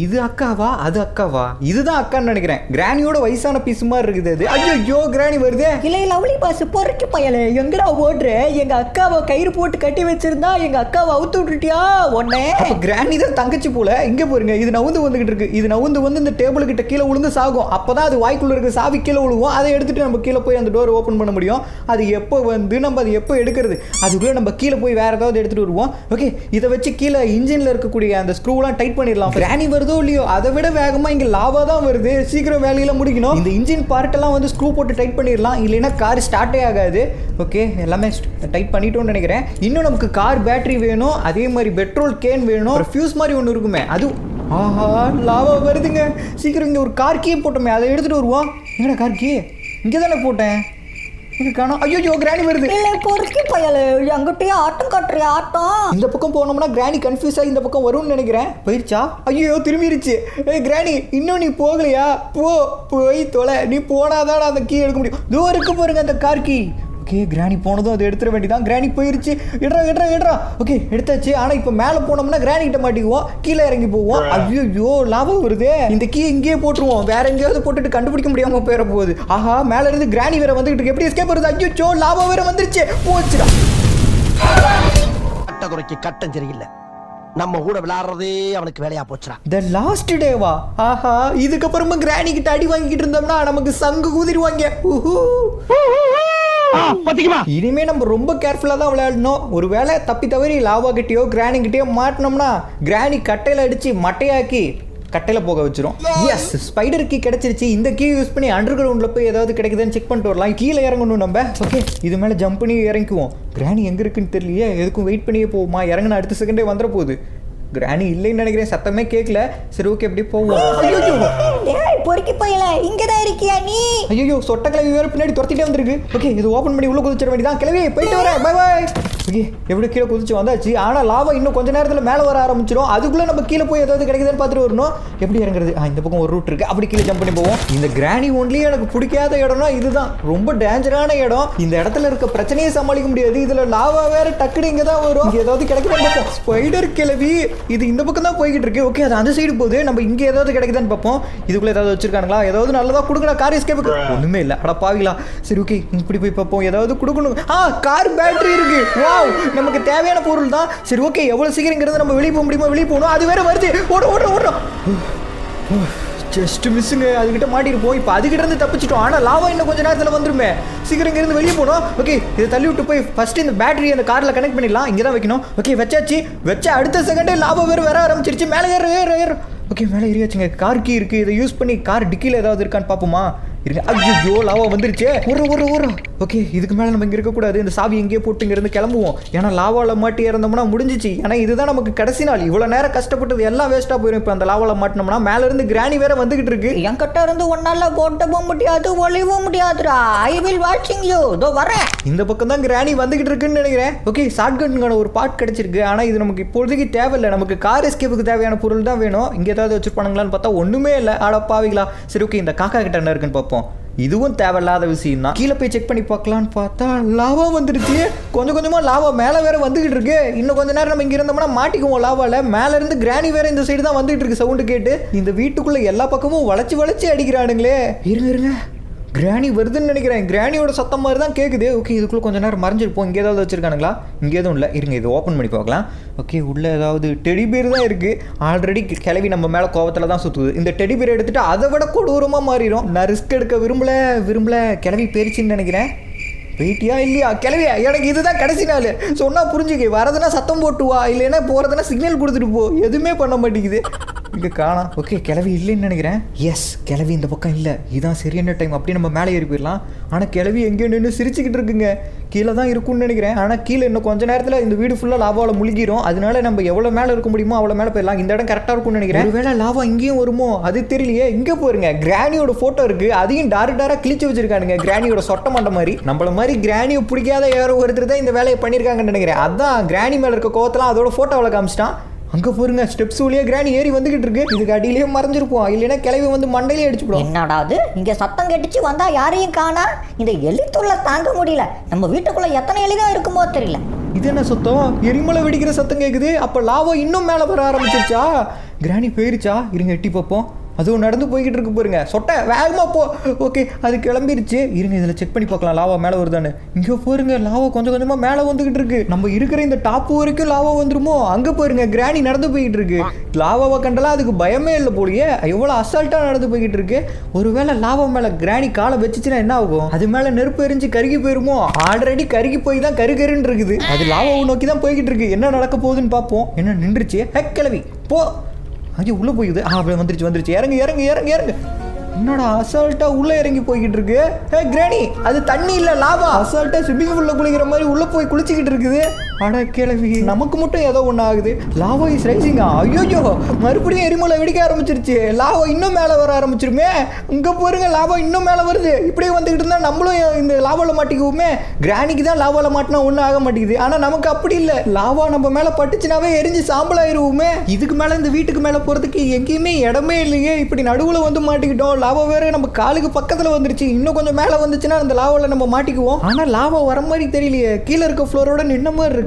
C: இது அக்காவா? அது அக்காவா? இதுதான் அக்கான்னு நினைக்கிறேன். கிராணியோட வயசான பீஸ் மாதிரி இருக்குது அது. ஐயோ கிராணி வருது.
A: இல்லை லவ்லி பாஸ் பொறுக்கி பயல, எங்கடா ஓடுற? எங்க அக்காவை கயிறு போட்டு கட்டி வச்சிருந்தா எங்க அக்காவை அவுத்து விட்டுட்டியா ஒன்னே?
C: கிராணி தான் தங்கச்சி போல. இங்க பாருங்க, இது நவுந்து வந்துகிட்டு இருக்கு. இது நவுந்து வந்து இந்த டேபிள் கிட்ட கீழே விழுந்து சாகும். அப்பதான் அது வாய்க்குள்ள இருக்க சாவி கீழே விழுவோம். அதை எடுத்துட்டு நம்ம கீழே போய் அந்த டோர் ஓப்பன் பண்ண முடியும். அது எப்போ வந்து நம்ம அது எப்போ எடுக்கிறது? அதுக்குள்ள நம்ம கீழே போய் வேற ஏதாவது எடுத்துட்டு வருவோம். ஓகே, இதை வச்சு கீழே இன்ஜின்ல இருக்கக்கூடிய அந்த ஸ்க்ரூலாம் டைட் பண்ணிடலாம். கிராணி வருதோ இல்லையோ, அதை விட வேகமா இங்க லாவா தான் வருது. சீக்கிரம் வேலையில முடிக்கணும். இந்த இன்ஜின் பார்ட் எல்லாம் வந்து ஸ்க்ரூ போட்டு டைட் பண்ணிடலாம், இல்லைன்னா கார் ஸ்டார்ட்டே ஆகாது. ஓகே, எல்லாமே டைட் பண்ணிட்டோம்னு நினைக்கிறேன். இன்னும் நமக்கு கார் பேட்டரி வேணும், அதே மாதிரி பெட்ரோல் கேன் வேணும், ஃபியூஸ் மாதிரி ஒன்று இருக்குமே அது. ஆஹா லாவா வருதுங்க. சீக்கிரம் இங்க ஒரு கார் கீ போட்டோமே, அதை எடுத்துட்டு வருவோம். எங்கடா கார் கீ? இங்கே தானே போட்டேன். ஐயோ கிராணி வருது.
A: பொறுக்கி பயல, எங்கிட்டயே ஆட்டம் காட்டுறியா ஆட்டம்?
C: இந்த பக்கம் போனோம்னா கிராணி கன்ஃபியூஸ் ஆகி இந்த பக்கம் வரும்னு நினைக்கிறேன். போயிடுச்சா? ஐயோ திரும்பிடுச்சு. கிராணி இன்னும் நீ போகலையா? போய் தொலை. நீ போனாதான் அந்த கீ எடுக்க முடியும். இதோ இருக்கு பாருங்க அந்த கார் கீ. ஓகே, கிராணி போனதும் அதை எடுத்துட வேண்டியதான். கிராணி போயிருச்சு. எடுறா. ஓகே எடுத்தாச்சு. ஆனால் இப்போ மேலே போனோம்னா கிராணி கிட்ட மாட்டிக்குவோம், கீழே இறங்கி போவோம். ஐயோ லாபம் வருது. இந்த கீ இங்கேயே போட்டுருவோம், வேற எங்கேயாவது போட்டுட்டு கண்டுபிடிக்க முடியாம போயிட போகுது. ஆஹா, மேல இருந்து கிராணி வேற வந்துகிட்டு எப்படி எஸ்கேப் வருது? ஐயோ லாபம் வேற வந்துருச்சு. போச்சுடா.
D: கட்டக்குறைக்கு கட்டம் சரியில்லை, நம்ம கூட விளையாடுறதே அவனுக்கு வேலையா போச்சுடா.
C: The last டேவா? ஆஹா, இதுக்கப்புறமா கிராணி கிட்ட அடி வாங்கிட்டு இருந்தோம்னா நமக்கு சங்கு ஊதிடுவாங்க. இனிமே நம்ம ரொம்ப கேர்ஃபுல்லா தான் விளையாடணும். ஒருவேளை தப்பி தவறி லாவா கிட்டயோ கிராணி கிட்டயோ மாட்டினோம்னா கிராணி கட்டையில அடிச்சு மட்டையாக்கி கட்டையில போக வச்சிரும். எஸ், ஸ்பைடர் கீ கிடைச்சிருச்சு. இந்த கீ யூஸ் பண்ணி அண்டர் கிரவுண்ட்ல போய் ஏதாவது கிடைக்குதுன்னு செக் பண்ணிட்டு வரலாம். கீழே இறங்கணும் நம்ம. ஓகே, இது மேல ஜம்ப் பண்ணி இறங்கிக்குவோம். கிராணி எங்க இருக்குன்னு தெரியலையே, எதுக்கும் வெயிட் பண்ணியே போவோமா? இறங்கின அடுத்த செகண்டே வந்துட போகுது. கிராணி இல்லைன்னு நினைக்கிறேன், சத்தமே கேட்கல. சரி ஓகே, எப்படி போவோம்?
A: பொறுக்கி போயல, இங்கதான் இருக்கியா நீ?
C: ஐயோ சொட்ட கிளவி வேற பின்னாடி துரத்திட்டே வந்திருக்கு. ஓகே, இது ஓப்பன் பண்ணி உள்ள குதிச்சிட வேண்டியதான். கிளவி போயிட்டு வரேன், பை பாய். ஓகே, எப்படி கீழே குதிச்சு வந்தாச்சு. ஆனால் லாவா இன்னும் கொஞ்ச நேரத்தில் மேலே வர ஆரம்பிச்சிடும். அதுக்குள்ளே நம்ம கீழே போய் ஏதாவது கிடைக்குதுன்னு பார்த்துட்டு வரணும். எப்படி இறங்குறது? இந்த பக்கம் ஒரு ரூட் இருக்கு, அப்படி கீழே ஜம்ப் பண்ணி போவோம். இந்த கிராணி ஒன்லி எனக்கு பிடிக்காத இடம்னா இதுதான். ரொம்ப டேஞ்சரான இடம். இந்த இடத்துல இருக்க பிரச்சனையை சமாளிக்க முடியாது. இதுல லாவா வேற டக்குனு இங்கே தான் வரும். ஏதாவது கிடைக்குதுன்னு பார்ப்போம். ஸ்பைடர் கிளவி இது இந்த பக்கம் தான் போய்கிட்டு இருக்கு. ஓகே, அது அந்த சைடு போகுது. நம்ம இங்கே ஏதாவது கிடைக்குதான்னு பார்ப்போம். இதுக்குள்ள ஏதாவது வச்சிருக்காங்களா? ஏதாவது நல்லதா கொடுக்கணும். கார் எஸ்கேப்புக்கு ஒண்ணுமே இல்லை. அட பாவிங்களா. சரி ஓகே, இப்படி போய் பார்ப்போம். ஏதாவது கொடுக்கணும். கார் பேட்டரி இருக்கு. வாவ், நமக்கு தேவையான பொருள் தான். சரி ஓகே, எவ்வளவு சீக்கிரம் இங்கிருந்து நம்ம வெளியே போக முடியுமோ வெளியே போகணும். அது வேற வருது. ஓடுறோம். ஜஸ்ட் மிஸ்ஸுங்க, அதுக்கிட்ட மாட்டிருப்போம். இப்போ அதுக்கிட்ட இருந்து தப்பிச்சிட்டோம். ஆனால் லாவா இன்னும் கொஞ்சம் நேரத்தில் வந்துருமே. சீக்கிரம் இங்கிருந்து வெளியே போகணும். ஓகே, இதை தள்ளி விட்டு போய் ஃபர்ஸ்ட் இந்த பேட்டரி அந்த காரில் கனெக்ட் பண்ணிடலாம். இங்கே தான் வைக்கணும். ஓகே, வச்சா அடுத்த செகண்டே லாவா வேறு வர ஆரம்பிச்சிருச்சு. மேலே ஏறு. ஓகே, மேலே ஏறியாச்சுங்க. கார் கீ இருக்குது. இதை யூஸ் பண்ணி கார் டிக்கியில் ஏதாவது இருக்கான்னு பார்ப்போமா? இருங்க. ஐயோ லாவா வந்துருச்சு. ஒரு ஓகே, இதுக்கு மேலே நம்ம இங்கே இருக்கக்கூடாது. இந்த சாவி எங்கேயோ போட்டு இங்கேருந்து கிளம்புவோம். ஏன்னா லாவாவில் மாட்டி இறந்தோம்னா முடிஞ்சிச்சு. ஏன்னா இதுதான் நமக்கு கடைசி நாள். இவ்வளோ நேரம் கஷ்டப்பட்டது எல்லாம் வேஸ்ட்டாக போயிடும். இப்போ அந்த லாவாவில் மாட்டினோம்னா மேலேருந்து கிராணி வேற வந்துகிட்டு இருக்கு.
A: என்கிட்ட இருந்து ஒன்னால ஓட்டவும் முடியாது, ஒளிவும் முடியாதுடா. ஐ வில் வாட்சிங் யூ. இதோ வரேன்.
C: இந்த பக்கம் தான் கிராணி வந்துகிட்டு இருக்குன்னு நினைக்கிறேன். ஓகே, ஷாட்கன்கான ஒரு பார்ட் கிடைச்சிருக்கு. ஆனால் இது நமக்கு இப்போதைக்கு தேவையில்லை. நமக்கு கார் எஸ்கேப்புக்கு தேவையான பொருள் தான் வேணும். இங்கே ஏதாவது வச்சிருப்பானுங்களான்னு பார்த்தா ஒன்றுமே இல்லை. ஆட பாவிங்களா. சரி ஓகே, இந்த காக்கா கிட்ட என்ன இருக்குன்னு பார்ப்போம். இதுவும் தேவையில்லாத விஷயம் தான். கீழே போய் செக் பண்ணி பார்க்கலான்னு பார்த்தா லாவா வந்துருச்சு. கொஞ்சம் கொஞ்சமாக லாவா மேலே வேற வந்துகிட்டு இருக்கு. இன்னும் கொஞ்ச நேரம் நம்ம இங்கே இருந்தோம்னா மாட்டிக்குவோம் லாவால. மேலே இருந்து கிராணி வேற இந்த சைடு தான் வந்துகிட்டு இருக்கு சவுண்டு கேட்டு. இந்த வீட்டுக்குள்ள எல்லா பக்கமும் வளைச்சு அடிக்கிறானுங்களே. இருங்க கிராணி வருதுன்னு நினைக்கிறேன். கிராணியோட சத்தம் மாதிரி தான் கேட்குது. ஓகே, இதுக்குள்ளே கொஞ்சம் நேரம் மறைஞ்சிருப்போம். இங்கே ஏதாவது வச்சிருக்கானுங்களா? இங்கே எதுவும் இல்லை. இருங்க, இது ஓப்பன் பண்ணி பார்க்கலாம். ஓகே, உள்ளே ஏதாவது டெடி பேர் தான் இருக்குது. ஆல்ரெடி கிளவி நம்ம மேலே கோவத்தில் தான் சுற்றுது. இந்த டெடி பேர் எடுத்துகிட்டு அதை விட கொடூரமாக மாறிடும். நான் ரிஸ்க் எடுக்க விரும்பல. கிளவி பேரிச்சின்னு நினைக்கிறேன். வெயிட்டியா இல்லையா? கிளவியா, எனக்கு இதுதான் கடைசி நாள். சொன்னால் புரிஞ்சுக்க. வரதுன்னா சத்தம் போட்டு வா, இல்லைன்னா போகிறதுனா சிக்னல் கொடுத்துட்டு போ. எதுவுமே பண்ண மாட்டேங்குது. இங்கே காணா. ஓகே, கிளவி இல்லைன்னு நினைக்கிறேன். எஸ், கிளவி இந்த பக்கம் இல்லை. இதுதான் சரியான டைம். அப்படியே நம்ம மேலே ஏறி போயிடலாம். ஆனால் கிளவி எங்கேயோ நின்று சிரிச்சுக்கிட்டு இருக்குங்க. கீழே தான் இருக்கும்னு நினைக்கிறேன். ஆனால் கீழே இன்னும் கொஞ்சம் நேரத்தில் இந்த வீடு ஃபுல்லாக லாவாவில் முழுகிரும். அதனால நம்ம எவ்வளோ மேலே இருக்க முடியுமோ அவ்வளோ மேலே போயிடலாம். இந்த இடம் கரெக்டாக இருக்கும்னு நினைக்கிறேன். ஒருவேளை லாவா இங்கேயும் வருமோ அது தெரியலையே. இங்கே போயிருங்க, கிராணியோட ஃபோட்டோ இருக்குது. அதையும் டாராக கிழிச்சு வச்சிருக்கானுங்க. கிராணியோட சொட்ட மாட்ட மாதிரி. நம்மள மாதிரி கிராணியை பிடிக்காத யாரோ ஒருத்தர் தான் இந்த வேலையை பண்ணியிருக்காங்கன்னு நினைக்கிறேன். அதான் கிராணி மேலே இருக்க கோவத்தெல்லாம் அதோட ஃபோட்டோவில் காமிச்சிட்டான். அங்கே போருங்க, ஸ்டெப்ஸ் வழியாக கிராணி ஏறி வந்துகிட்டு இருக்கு. இதுக்கு அடியிலேயே மறைஞ்சிருப்போம், இல்லைன்னா கிளவி வந்து மண்டையிலே அடிச்சுடும்.
A: என்னடாது இங்கே சத்தம் கேட்டுச்சு வந்தா யாரையும் காணா. இந்த எலித்துள்ள தாங்க முடியல. நம்ம வீட்டுக்குள்ள எத்தனை எலி தான் இருக்குமோ தெரியல.
C: இது என்ன சத்தம்? எரிமலை வெடிக்கிற சத்தம் கேட்குது. அப்போ லாவா இன்னும் மேலே வர ஆரம்பிச்சிருச்சா? கிராணி போயிருச்சா? இருங்க எட்டி பார்ப்போம். அதுவும் நடந்து போய்கிட்டு இருக்கு பாருங்க. சொட்டை வேகமாக போ. ஓகே, அது கிளம்பிருச்சு. இருங்க இதில் செக் பண்ணி பார்க்கலாம் லாவா மேலே வருதான்னு. இங்கே போருங்க, லாவா கொஞ்சம் கொஞ்சமாக மேலே வந்துகிட்டு இருக்கு. நம்ம இருக்கிற இந்த டாப்பு வரைக்கும் லாவா வந்துருமோ? அங்கே போயிருங்க, கிராணி நடந்து போய்கிட்டு இருக்கு. லாவாவை கண்டலாம் அதுக்கு பயமே இல்லை போலியே. எவ்வளோ அசால்ட்டாக நடந்து போய்கிட்டு இருக்கு. ஒருவேளை லாவா மேலே கிராணி காலை வச்சுச்சுன்னா என்ன ஆகும்? அது மேலே நெருப்பு எரிஞ்சு கருகி போயிருமோ? ஆல்ரெடி கருகி போய் தான் கருன்னு இருக்குது. அது லாவாவை நோக்கி தான் போய்கிட்டு இருக்கு. என்ன நடக்க போகுதுன்னு பார்ப்போம். என்ன நின்றுச்சு? ஹெக் கிளவி போ. அங்கே உள்ளே போய்க்குது. வந்துருச்சு. இறங்கு. என்னடா அசால்ட்டாக உள்ளே இறங்கி போய்கிட்டு இருக்கு. கிராணி, அது தண்ணி இல்லை, லாவா. அசால்ட்டாக ஸ்விம்மிங் பூலில் குளிக்கிற மாதிரி உள்ளே போய் குளிச்சுக்கிட்டு இருக்குது. அட கிளவி, நமக்கு மட்டும் ஏதோ ஒன்று ஆகுது. லாவா இஸ் ரைசிங்கா. ஐயோ, மறுபடியும் எரிமலை வெடிக்க ஆரம்பிச்சிருச்சு. லாவா இன்னும் மேலே வர ஆரம்பிச்சிருமே. இங்கே போருங்க, லாவா இன்னும் மேலே வருது. இப்படியே வந்துக்கிட்டு இருந்தால் நம்மளும் இந்த லாவாவில் மாட்டிக்குவோமே. கிராணிக்கு தான் லாவாவில் மாட்டினா ஒன்றும் ஆக மாட்டேங்குது. ஆனால் நமக்கு அப்படி இல்லை. லாவா நம்ம மேலே பட்டுச்சுனாவே எரிஞ்சு சாம்பல் ஆயிடுவோமே. இதுக்கு மேலே இந்த வீட்டுக்கு மேலே போகிறதுக்கு எங்கேயுமே இடமே இல்லையே. இப்படி நடுவில் வந்து மாட்டிக்கிட்டோம். லாவா வேற நம்ம காலுக்கு பக்கத்தில் வந்துருச்சு. இன்னும் கொஞ்சம் மேலே வந்துச்சுன்னா அந்த லாவாவில் நம்ம மாட்டிக்குவோம். ஆனால் லாவா வர மாதிரி தெரியலையே. கீழே இருக்க ஃப்ளோரோட நின்ன மாதிரி இருக்கு.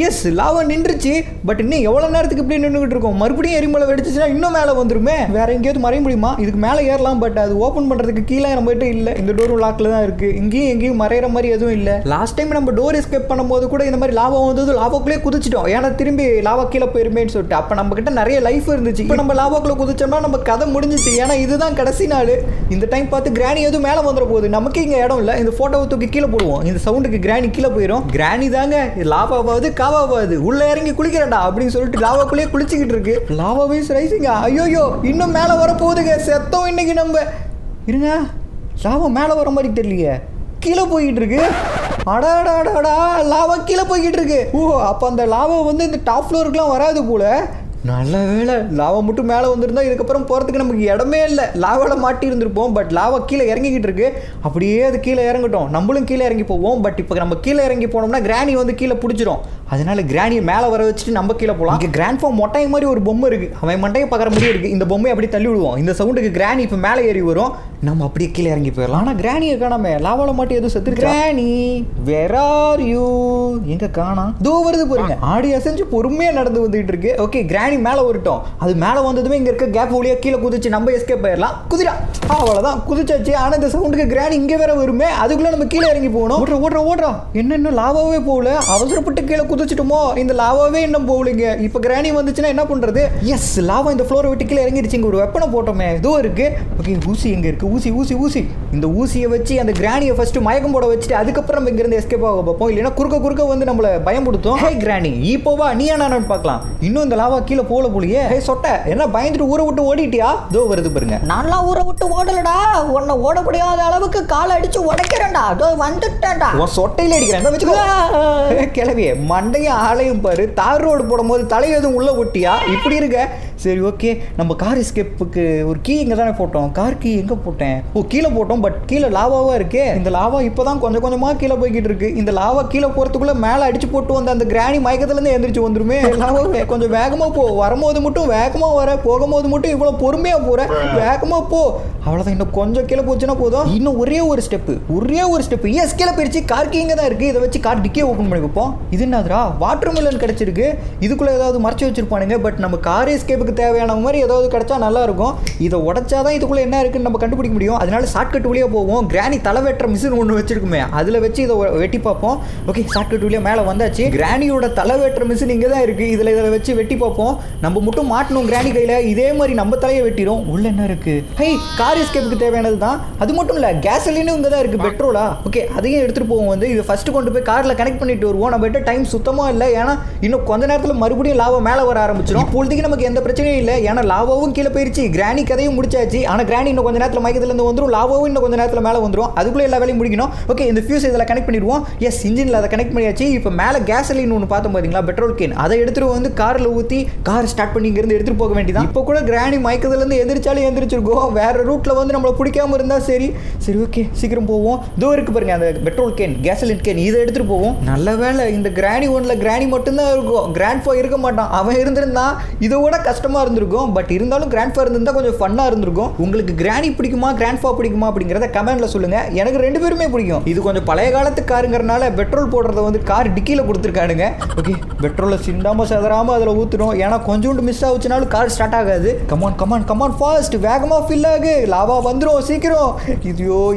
C: எஸ், லாவா நின்றுச்சு. பட் இன்னும் எவ்வளோ நேரத்துக்கு இப்படி நின்றுகிட்டு இருக்கோம்? மறுபடியும் எரிமலை வெடிச்சுன்னா இன்னும் மேலே வந்துருமே. வேற எங்கேயாவது மறைய முடியுமா? இதுக்கு மேலே ஏறலாம், பட் அது ஓப்பன் பண்ணுறதுக்கு கீழே நம்ம கிட்ட இல்லை. இந்த டோரும் லாக்கில் தான் இருக்கு. எங்கேயும் மறையிற மாதிரி எதுவும் இல்லை. லாஸ்ட் டைம் நம்ம டோர் எஸ்கேப் பண்ணும்போது கூட இந்த மாதிரி லாவா வந்தது, லாவாக்குள்ளே குதிச்சிட்டோம். ஏன்னா திரும்பி லாவா கீழே போயிருமேன்னு சொல்லிட்டு. அப்போ நம்ம கிட்ட நிறைய லைஃப் இருந்துச்சு. இப்போ நம்ம லாவாக்குள்ளே குதிச்சோம்னா நம்ம கதை முடிஞ்சிச்சு. ஏன்னா இதுதான் கடைசி நாள். இந்த டைம் பார்த்து கிராணி எதுவும் மேலே வந்துட போகுது. நமக்கு இங்கே இடம் இல்லை. இந்த ஃபோட்டோவை தூக்கி கீழே போடுவோம். இந்த சவுண்டுக்கு கிராணி கீழே போயிடும். கிராணி தாங்க லாவாவாது காவாவாது உள்ளே இறங்கி குளிக்கிறடா அப்படின்னு சொல்லிட்டு லாவாக்குள்ளேயே குளிச்சுக்கிட்டு இருக்கு. லாவாவே ரைசிங்க. ஐயோ, இன்னும் மேலே வர போகுதுங்க. செத்தோம் இன்னைக்கு நம்ம. இருங்க, லாவா மேலே வர மாதிரி தெரியலையே. கீழே போய்கிட்டு இருக்கு. அடாடாடாடா, லாவா கீழே போய்கிட்டு இருக்கு. ஓ, அப்போ அந்த லாவா வந்து இந்த டாப் ஃப்ளோருக்குலாம் வராது போல. நல்ல வேலை, லாவா மட்டும் மேலே வந்திருந்தா இதுக்கப்புறம் போகிறதுக்கு நமக்கு இடமே இல்லை. லாவாவில் மாட்டி இருந்திருப்போம். பட் லாவா கீழே இறங்கிக்கிட்டு இருக்கு. அப்படியே அது கீழே இறங்கட்டும், நம்மளும் கீழே இறங்கி போவோம். பட் இப்போ நம்ம கீழே இறங்கி போனோம்னா கிராணி வந்து கீழே பிடிச்சிரும். அதனால கிராணியை மேலே வர வச்சுட்டு நம்ம கீழே போகலாம். இங்கே கிராண்ட் ஃபார்ம் மொட்டை மாதிரி ஒரு பொம்மை இருக்குது. அவன் மண்டையை பார்க்குற மாதிரி இருக்குது. இந்த பொம்மையை அப்படி தள்ளி விடுவோம். இந்த சவுண்டுக்கு கிராணி இப்போ மேலே ஏறி வரும். நம்ம அப்படியே கீழே இறங்கி போயிடலாம். ஆனால் கிராணியை காணாமே. லாவாவில் மாட்டி எதுவும் செத்து. கிராணி வேர் ஆர் யூ? எங்கே காணா? தோ வருது பாருங்க. ஆடி அசைஞ்சு பொறுமையாக நடந்து வந்துகிட்டு இருக்கு. ஓகே, கிராணி மேலே வரட்டும். அது மேலே வந்ததுமே இங்கே இருக்க கேப் வழியாக கீழே குதிச்சு நம்ம எஸ்கேப் ஆயிடலாம். குதிரா, அவ்வளோதான், குதிச்சாச்சு. ஆனால் இந்த சவுண்டுக்கு கிராணி இங்கே வேற வருமே. அதுக்குள்ளே நம்ம கீழே இறங்கி போகணும். ஓடுறோம். இன்னும் லாவாவே போகல. அவசரப்பட்டு கீழே குதிச்சிட்டோமோ? இந்த லாவாவே இன்னும் போகலைங்க. இப்போ கிராணி வந்துச்சுன்னா என்ன பண்ணுறது? எஸ், லாவா இந்த ஃப்ளோரை விட்டு கீழே இறங்கிடுச்சு. இங்கே ஒரு வெப்பனை போட்டோமே, இதோ இருக்கு. ஓகே, ஊசி எங்கே இருக்கு? ஊசி. இந்த ஊசியை வச்சு அந்த கிராணியை ஃபர்ஸ்ட் மயக்கம் போட வச்சுட்டு அதுக்கப்புறம் நம்ம இங்கிருந்து எஸ்கேப் ஆக பார்ப்போம். இல்லைன்னா குறுக்க வந்து நம்மளை பயன்படுத்தும். ஹே கிராணி, இப்போவா நீ நான் பார்க்கலாம். இன்னும் இந்த லாவா கீழே போல போலியே. ஹே சொட்டை, என்ன பயந்துட்டு ஊரை விட்டு ஓடிட்டியா? இதோ வருது பாருங்க.
A: நான்லாம் ஊரை விட்டு ஓடலடா. உன்னை ஓட முடியாத அளவுக்கு காலை அடிச்சு உடைக்கிறேன்டா. அதோ வந்துட்டேன்டா.
C: உன் சொட்டையில அடிக்கிறேன் வச்சுக்கோ. கிளவிய மண்டையும் ஆளையும் பாரு. தார் ரோடு போடும் போது தலை எதுவும் உள்ள ஒட்டியா? இப்படி இருக்க. சரி ஓகே, நம்ம கார் எஸ்கேப்புக்கு ஒரு கீ இங்கே தானே போட்டோம். கார் கீ எங்கே போட்டேன்? ஓ, கீழே போட்டோம். பட் கீழே லாவாவாக இருக்கே. இந்த லாவா இப்போ தான் கொஞ்சம் கொஞ்சமாக கீழே போய்கிட்டு இருக்கு. இந்த லாவா கீழே போகிறதுக்குள்ளே மேலே அடிச்சு போட்டு வந்த அந்த கிராணி மயக்கத்துலேருந்து எந்திரிச்சு வந்துருமே. லாவா கொஞ்சம் வேகமாக போ. வரும்போது மட்டும் வேகமாக வர, போகும்போது மட்டும் இவ்வளோ பொறுமையாக போகிற. வேகமாக போ. அவ்வளோதான். இன்னும் கொஞ்சம் கீழே போச்சுன்னா போதும். இன்னும் ஒரே ஒரு ஸ்டெப்பு. எஸ், கீழே போயிடுச்சு. கார் கீ இங்கே தான் இருக்குது. இதை வச்சு கார் டிக்கே ஓப்பன் பண்ணி வைப்போம். இது என்னதுரா? வாட்டர் மெலன் கிடச்சிருக்கு. இதுக்குள்ளே ஏதாவது மறைச்சி வச்சிருப்பானுங்க. பட் நம்ம கார் எஸ்கேப்புக்கு தேவையான மாதிரி ஏதாவது கிடைச்சா நல்லா இருக்கும். இதை உடைச்சாதான் இதுக்குள்ளே என்ன இருக்குன்னு நம்ம கண்டுபிடிக்க முடியும். அதனால ஷார்ட்கட் வழியாக போவோம். கிராணி தலை வெட்டுற மிஷின் ஒன்று வச்சிருக்குமே, அதில் வச்சு இதை வெட்டி பார்ப்போம். ஓகே, ஷார்ட்கட் வழியாக மேலே வந்தாச்சு. கிராணியோட தலை வெட்டுற மிஷின் இங்கே தான் இருக்குது. இதில் வச்சு வெட்டி பார்ப்போம். நம்ம மட்டும் மாட்டணும் கிராணி கையில். இதே மாதிரி நம்ம தலையை வெட்டிடும். உள்ள என்ன இருக்குது? ஹை, கார் எஸ்கேப்புக்கு தேவையானது தான். அது மட்டும் இல்லை, கேசலினும் இங்கே தான் இருக்குது. பெட்ரோலா? ஓகே, அதையும் எடுத்துகிட்டு போவோம். இதை ஃபஸ்ட்டு கொண்டு போய் காரில் கனெக்ட் பண்ணிட்டு வருவோம். நம்ம கிட்ட டைம் சுத்தமாக இல்லை. ஏன்னா இன்னும் கொஞ்ச நேரத்தில் மறுபடியும் லாவா மேலே வர ஆரம்பிச்சிடும். இப்போதைக்கு நமக்கு எந்த பிரச்சனையும் இல்லை. ஏன்னா லாவாவும் கீழே போயிருச்சு, கிராணி கதையும் முடிச்சாச்சு. ஆனால் கிராணி இன்னும் கொஞ்ச நேரத்தில் மயக்கத்துலேருந்து வந்துடும். லாவாவும் இன்னும் கொஞ்ச நேரத்தில் மேலே வந்துடும். அதுக்குள்ளே எல்லா வேலையும் முடிக்கணும். ஓகே, இந்த ஃபியூஸ் இதில் கனெக்ட் பண்ணிடுவோம். எஸ், இன்ஜினில் அதை கனெக்ட் பண்ணியாச்சு. இப்போ மேலே கேசலின் ஒன்று பார்த்தோம் பார்த்தீங்களா, பெட்ரோல் கேன். அதை எடுத்துகிட்டு காரில் ஊற்றி கார் ஸ்டார்ட் பண்ணி இங்கேருந்து எடுத்துகிட்டு போக வேண்டியதான். இப்போ கூட கிராணி மயக்கத்துலேருந்து எந்திரிச்சாலும் எந்திரிச்சிருக்கோம். வேறு ரூட்டில் நம்மளை பிடிக்காம இருந்தால் சரி. ஓகே, சீக்கிரம் போவோம். இதோ இருக்கு பாருங்க அந்த பெட்ரோல் கேன், கேசலின் கேன். இதை எடுத்துகிட்டு போவோம். நல்ல வேலை இந்த கிராணி ஒன்றில் கிராணி மட்டும்தான் இருக்கும். கிராண்ட்ஃபா இருக்க மாட்டான். அவன் இருந்திருந்தா இதை விட கஷ்டமாக இருந்திருக்கும். பட் இருந்தாலும் கிராண்ட்ஃபா இருந்திருந்தா கொஞ்சம் ஃபன்னாக இருந்திருக்கும். உங்களுக்கு கிராணி பிடிக்குமா கிராண்ட்ஃபா பிடிக்குமா அப்படிங்கிறத கமெண்ட்டில் சொல்லுங்கள். எனக்கு ரெண்டு பேருமே பிடிக்கும். இது கொஞ்சம் பழைய காலத்து காருங்கிறனால பெட்ரோல் போடுறத கார் டிக்கியில் கொடுத்துருக்கானுங்க. ஓகே, பெட்ரோலில் சிந்தாமல் செதறாமல் அதில் ஊற்றுறோம். ஏன்னா கொஞ்சோண்டு மிஸ் ஆகுச்சுனாலும் கார் ஸ்டார்ட் ஆகாது. கமான் ஃபாஸ்ட், வேகமாக ஃபில் ஆகு. லாவா வந்துடும் சீக்கிரம்.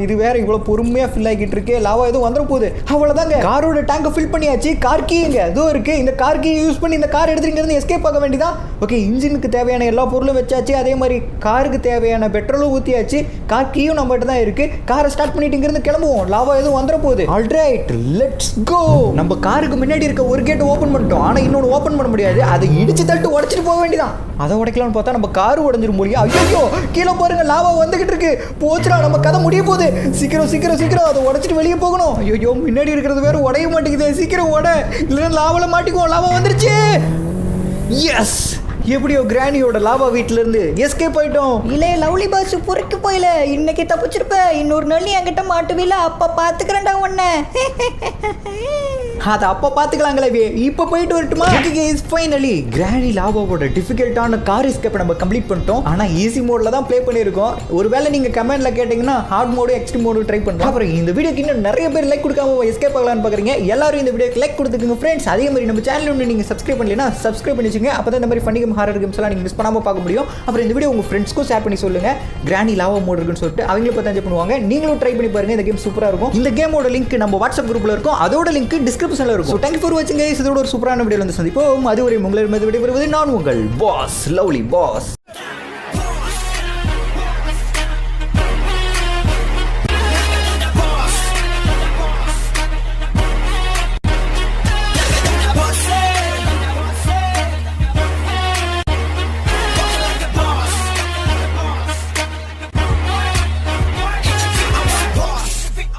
C: இது வேற இவ்வளோ பொறுமையாக ஃபில் ஆகிட்டு இருக்கு. லாவா எதுவும் வந்துட போகுது. அவ்வளோதாங்க, காரோட டேங்கை ஃபில் பண்ணியாச்சு. கார் கீங்க எதுவும் இருக்குது. இந்த கார் கீ யூஸ் பண்ணி இந்த கார் எடுத்துங்கிறது எஸ்கேப் ஆக வேண்டியதான். ஓகே, இன்ஜினுக்கு தேவையான எல்லா பொருளும் வச்சாச்சு. அதே மாதிரி காருக்கு தேவையான பெட்ரோலும் ஊற்றியாச்சு. கார் கீயும் நம்மகிட்ட தான் இருக்குது. காரை ஸ்டார்ட் பண்ணிட்டு இங்கிருந்து கிளம்புவோம். லாவா எதுவும் வந்துட போகுது. Alright, let's go. நம்ம காருக்கு முன்னாடி இருக்க ஒரு கேட் ஓப்பன் பண்ணிட்டோம். ஆனால் இன்னொன்று ஓப்பன் பண்ண முடியாது. அதை இடிச்சு தட்டு உடச்சிட்டு போக வேண்டியதான். அதை உடைக்கலாம்னு பார்த்தா நம்ம காரு உடஞ்சிரும் போலியா. ஐயோ, கீழே பாருங்க, லாவா வந்துகிட்டு இருக்கு. போச்சுடா, நம்ம கதை முடிய போகுது. சீக்கிரம் அதை உடைச்சிட்டு வெளியே போகணும். ஐயோ, முன்னாடி இருக்கிறது வேற உடைய மாட்டேங்குது. சீக்கிரம் உட, இல்லைன்னா லாவால மாட்டிக்குவோம். லாவா வந்துருச்சு. எஸ், எப்படியோ கிராணியோட லாவா வீட்டுல இருந்து எஸ்கேப் ஆயிட்டோம்.
A: இல்ல லவ்லி பாஸ் பொறுக்கு போயில. இன்னைக்கு தப்பிச்சிருப்ப. இன்னொரு நாள் என்கிட்ட மாட்டுவீல. அப்ப பாத்துக்கிறேன்டா உன்னை.
C: அதை அப்போ பார்த்துக்கலாங்களே. இப்போ போயிட்டு வரட்டுமா? ஃபைனலி கிராணி லாவாவோட டிஃபிகல்ட்டான கார் எஸ்கேப்பை நம்ம கம்ப்ளீட் பண்ணிட்டோம். ஆனால் ஈஸி மோடில் தான் ப்ளே பண்ணியிருக்கோம். ஒருவேளை நீங்கள் கமெண்ட்டில் கேட்டிங்கன்னா hard mode extreme mode try பண்ணுறோம். அப்புறம் இந்த வீடியோக்கு இன்னும் நிறைய பேர் லைக் கொடுக்காம எஸ்கேப் ஆகலான்னு பார்க்குறீங்க. எல்லாரும் இந்த வீடியோக்கு லைக் கொடுத்துக்குங்க ஃப்ரெண்ட்ஸ். அதே மாதிரி நம்ம சேனல் ஒன்று நீங்கள் சப்ஸ்கிரைப் பண்ணலைன்னா சப்ஸ்கிரைப் பண்ணி வச்சுங்க. அப்போ தான் இந்த மாதிரி ஃபன்னி கேம் ஹாரர் கேம்ஸ் எல்லாம் நீங்கள் மிஸ் பண்ணாமல் பார்க்க முடியும். அப்புறம் இந்த வீடியோ உங்கள் ஃப்ரெண்ட்ஸ்க்கும் ஷேர் பண்ணி சொல்லுங்கள். கிராணி லாவா மோடு இருக்குன்னு சொல்லிட்டு அவங்களும் பார்த்து என்ஜாய் பண்ணுவாங்க. நீங்களும் ட்ரை பண்ணி பாருங்க. இந்த கேம் சூப்பராக இருக்கும். இந்த கேமோட லிங்க் நம்ம வாட்ஸ்அப் குரூப்பில் இருக்கும். அதோட லிங்க் டிஸ்கிரிப்ஷனில் இருக்கும். தேங்க்யூ ஃபார் வாட்சிங் கைஸ். இதோட ஒரு சூப்பரான வீடியோவில் வந்து சந்திப்போம். அதுவரை உங்களிடமிருந்து விடைபெறுவது நான் உங்கள் பாஸ், லவ்லி பாஸ்.